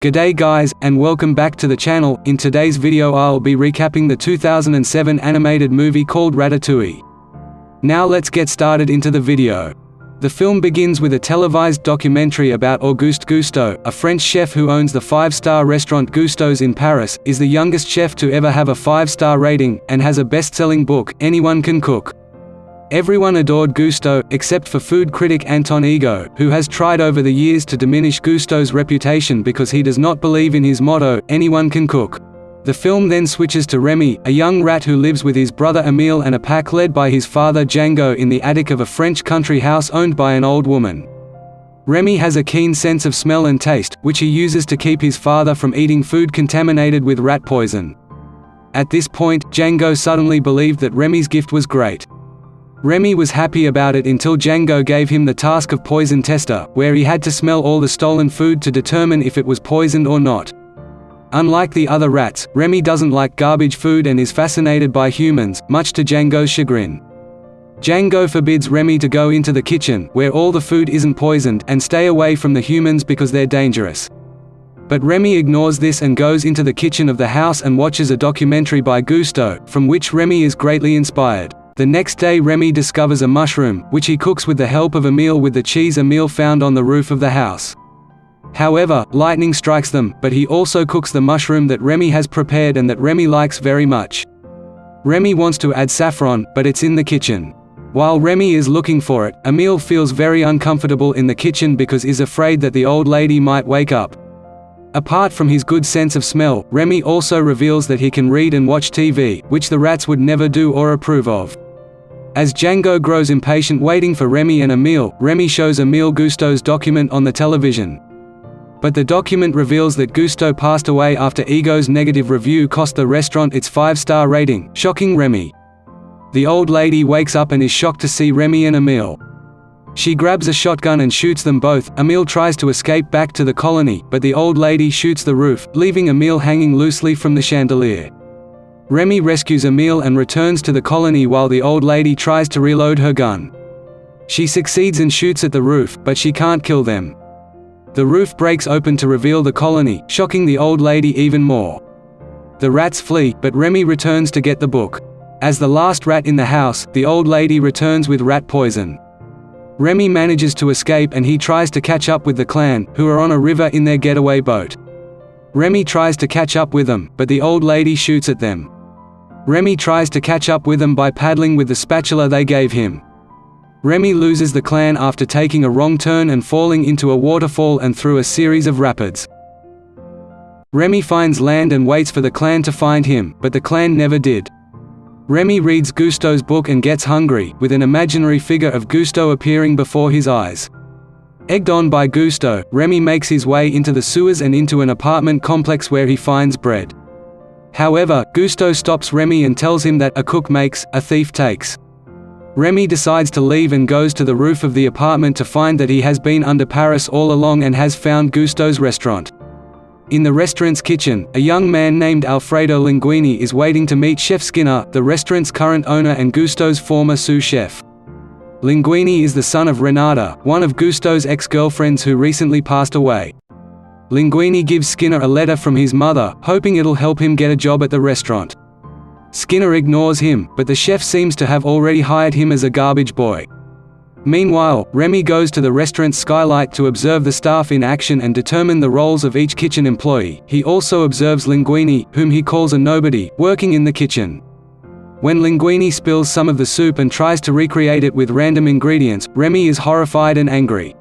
G'day guys, and welcome back to the channel. In today's video I'll be recapping the 2007 animated movie called Ratatouille. Now let's get started into the video. The film begins with a televised documentary about Auguste Gusteau, a French chef who owns the five-star restaurant Gusteau's in Paris, is the youngest chef to ever have a 5-star rating, and has a best-selling book, Anyone Can Cook. Everyone adored Gusteau, except for food critic Anton Ego, who has tried over the years to diminish Gusteau's reputation because he does not believe in his motto, anyone can cook. The film then switches to Remy, a young rat who lives with his brother Emile and a pack led by his father Django in the attic of a French country house owned by an old woman. Remy has a keen sense of smell and taste, which he uses to keep his father from eating food contaminated with rat poison. At this point, Django suddenly believed that Remy's gift was great. Remy was happy about it until Django gave him the task of poison tester, where he had to smell all the stolen food to determine if it was poisoned or not. Unlike the other rats, Remy doesn't like garbage food and is fascinated by humans, much to Django's chagrin. Django forbids Remy to go into the kitchen, where all the food isn't poisoned, and stay away from the humans because they're dangerous. But Remy ignores this and goes into the kitchen of the house and watches a documentary by Gusteau, from which Remy is greatly inspired. The next day Remy discovers a mushroom, which he cooks with the help of Emile with the cheese Emile found on the roof of the house. However, lightning strikes them, but he also cooks the mushroom that Remy has prepared and that Remy likes very much. Remy wants to add saffron, but it's in the kitchen. While Remy is looking for it, Emile feels very uncomfortable in the kitchen because is afraid that the old lady might wake up. Apart from his good sense of smell, Remy also reveals that he can read and watch TV, which the rats would never do or approve of. As Django grows impatient waiting for Remy and Emile, Remy shows Emile Gusteau's document on the television. But the document reveals that Gusteau passed away after Ego's negative review cost the restaurant its 5-star rating, shocking Remy. The old lady wakes up and is shocked to see Remy and Emile. She grabs a shotgun and shoots them both. Emile tries to escape back to the colony, but the old lady shoots the roof, leaving Emile hanging loosely from the chandelier. Remy rescues Emile and returns to the colony while the old lady tries to reload her gun. She succeeds and shoots at the roof, but she can't kill them. The roof breaks open to reveal the colony, shocking the old lady even more. The rats flee, but Remy returns to get the book. As the last rat in the house, the old lady returns with rat poison. Remy manages to escape and he tries to catch up with the clan, who are on a river in their getaway boat. Remy tries to catch up with them, but the old lady shoots at them. Remy tries to catch up with them by paddling with the spatula they gave him. Remy loses the clan after taking a wrong turn and falling into a waterfall and through a series of rapids. Remy finds land and waits for the clan to find him, but the clan never did. Remy reads Gusteau's book and gets hungry, with an imaginary figure of Gusteau appearing before his eyes. Egged on by Gusteau, Remy makes his way into the sewers and into an apartment complex where he finds bread. However, Gusteau stops Remy and tells him that a cook makes, a thief takes. Remy decides to leave and goes to the roof of the apartment to find that he has been under Paris all along and has found Gusteau's restaurant. In the restaurant's kitchen, a young man named Alfredo Linguini is waiting to meet Chef Skinner, the restaurant's current owner and Gusteau's former sous chef. Linguini is the son of Renata, one of Gusteau's ex-girlfriends who recently passed away. Linguini gives Skinner a letter from his mother, hoping it'll help him get a job at the restaurant. Skinner ignores him, but the chef seems to have already hired him as a garbage boy. Meanwhile, Remy goes to the restaurant's skylight to observe the staff in action and determine the roles of each kitchen employee. He also observes Linguini, whom he calls a nobody, working in the kitchen. When Linguini spills some of the soup and tries to recreate it with random ingredients, Remy is horrified and angry.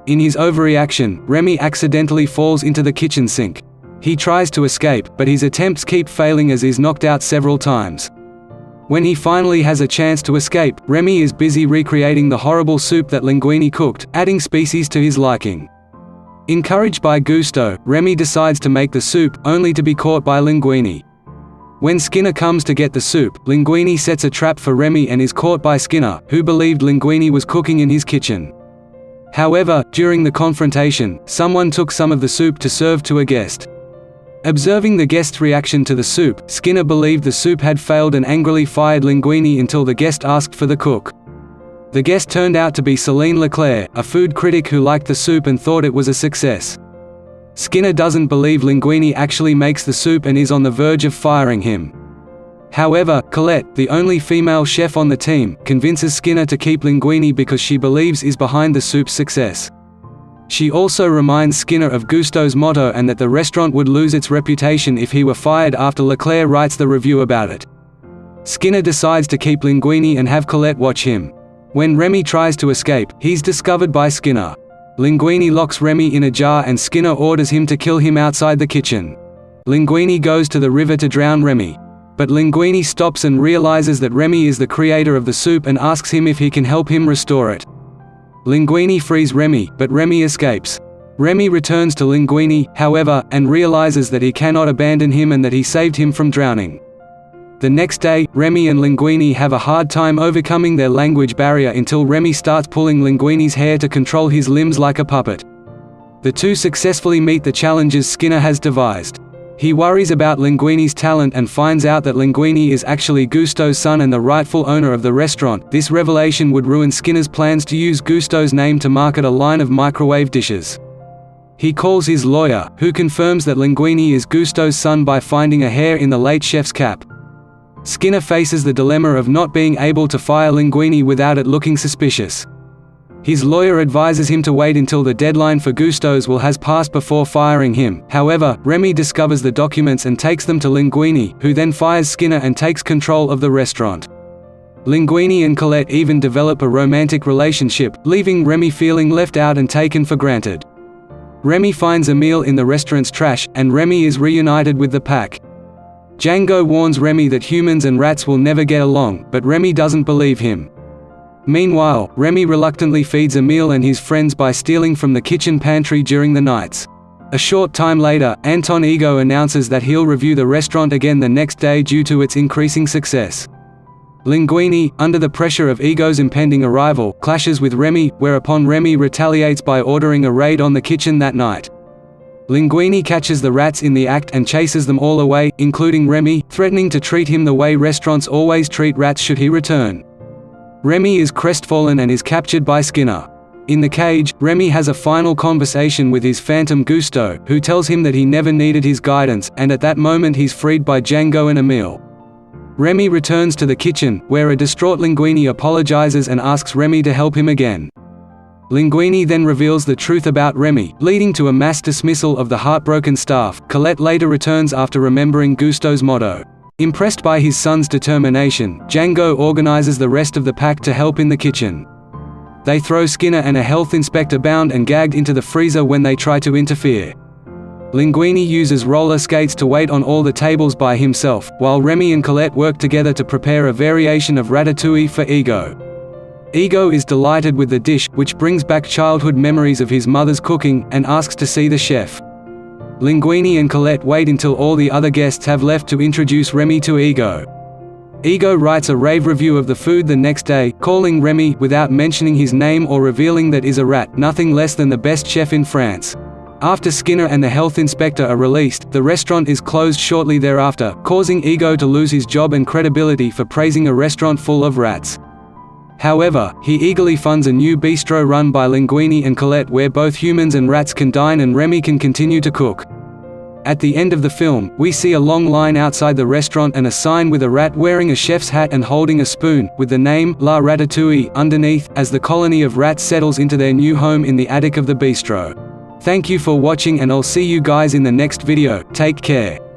In his overreaction, Remy accidentally falls into the kitchen sink. He tries to escape, but his attempts keep failing as he's knocked out several times. When he finally has a chance to escape, Remy is busy recreating the horrible soup that Linguini cooked, adding species to his liking. Encouraged by Gusteau, Remy decides to make the soup, only to be caught by Linguini. When Skinner comes to get the soup, Linguini sets a trap for Remy and is caught by Skinner, who believed Linguini was cooking in his kitchen. However, during the confrontation, someone took some of the soup to serve to a guest. Observing the guest's reaction to the soup, Skinner believed the soup had failed and angrily fired Linguini until the guest asked for the cook. The guest turned out to be Celine Leclerc, a food critic who liked the soup and thought it was a success. Skinner doesn't believe Linguini actually makes the soup and is on the verge of firing him. However, Colette, the only female chef on the team, convinces Skinner to keep Linguini because she believes is behind the soup's success. She also reminds Skinner of Gusteau's motto and that the restaurant would lose its reputation if he were fired after Leclerc writes the review about it. Skinner decides to keep Linguini and have Colette watch him. When Remy tries to escape, he's discovered by Skinner. Linguini locks Remy in a jar and Skinner orders him to kill him outside the kitchen. Linguini goes to the river to drown Remy. But Linguini stops and realizes that Remy is the creator of the soup and asks him if he can help him restore it. Linguini frees Remy, but Remy escapes. Remy returns to Linguini, however, and realizes that he cannot abandon him and that he saved him from drowning. The next day, Remy and Linguini have a hard time overcoming their language barrier until Remy starts pulling Linguini's hair to control his limbs like a puppet. The two successfully meet the challenges Skinner has devised. He worries about Linguini's talent and finds out that Linguini is actually Gusteau's son and the rightful owner of the restaurant. This revelation would ruin Skinner's plans to use Gusteau's name to market a line of microwave dishes. He calls his lawyer, who confirms that Linguini is Gusteau's son by finding a hair in the late chef's cap. Skinner faces the dilemma of not being able to fire Linguini without it looking suspicious. His lawyer advises him to wait until the deadline for Gusteau's will has passed before firing him. However, Remy discovers the documents and takes them to Linguini, who then fires Skinner and takes control of the restaurant. Linguini and Colette even develop a romantic relationship, leaving Remy feeling left out and taken for granted. Remy finds a meal in the restaurant's trash, and Remy is reunited with the pack. Django warns Remy that humans and rats will never get along, but Remy doesn't believe him. Meanwhile, Remy reluctantly feeds Emile and his friends by stealing from the kitchen pantry during the nights. A short time later, Anton Ego announces that he'll review the restaurant again the next day due to its increasing success. Linguini, under the pressure of Ego's impending arrival, clashes with Remy, whereupon Remy retaliates by ordering a raid on the kitchen that night. Linguini catches the rats in the act and chases them all away, including Remy, threatening to treat him the way restaurants always treat rats should he return. Remy is crestfallen and is captured by Skinner. In the cage, Remy has a final conversation with his phantom Gusteau, who tells him that he never needed his guidance, and at that moment he's freed by Django and Emile. Remy returns to the kitchen, where a distraught Linguini apologizes and asks Remy to help him again. Linguini then reveals the truth about Remy, leading to a mass dismissal of the heartbroken staff. Colette later returns after remembering Gusteau's motto. Impressed by his son's determination, Django organizes the rest of the pack to help in the kitchen. They throw Skinner and a health inspector bound and gagged into the freezer when they try to interfere. Linguini uses roller skates to wait on all the tables by himself, while Remy and Colette work together to prepare a variation of Ratatouille for Ego. Ego is delighted with the dish, which brings back childhood memories of his mother's cooking, and asks to see the chef. Linguini and Colette wait until all the other guests have left to introduce Remy to Ego. Ego writes a rave review of the food the next day, calling Remy, without mentioning his name or revealing that is a rat, nothing less than the best chef in France. After Skinner and the health inspector are released, the restaurant is closed shortly thereafter, causing Ego to lose his job and credibility for praising a restaurant full of rats. However, he eagerly funds a new bistro run by Linguini and Colette where both humans and rats can dine and Remy can continue to cook. At the end of the film, we see a long line outside the restaurant and a sign with a rat wearing a chef's hat and holding a spoon, with the name, La Ratatouille, underneath, as the colony of rats settles into their new home in the attic of the bistro. Thank you for watching and I'll see you guys in the next video. Take care.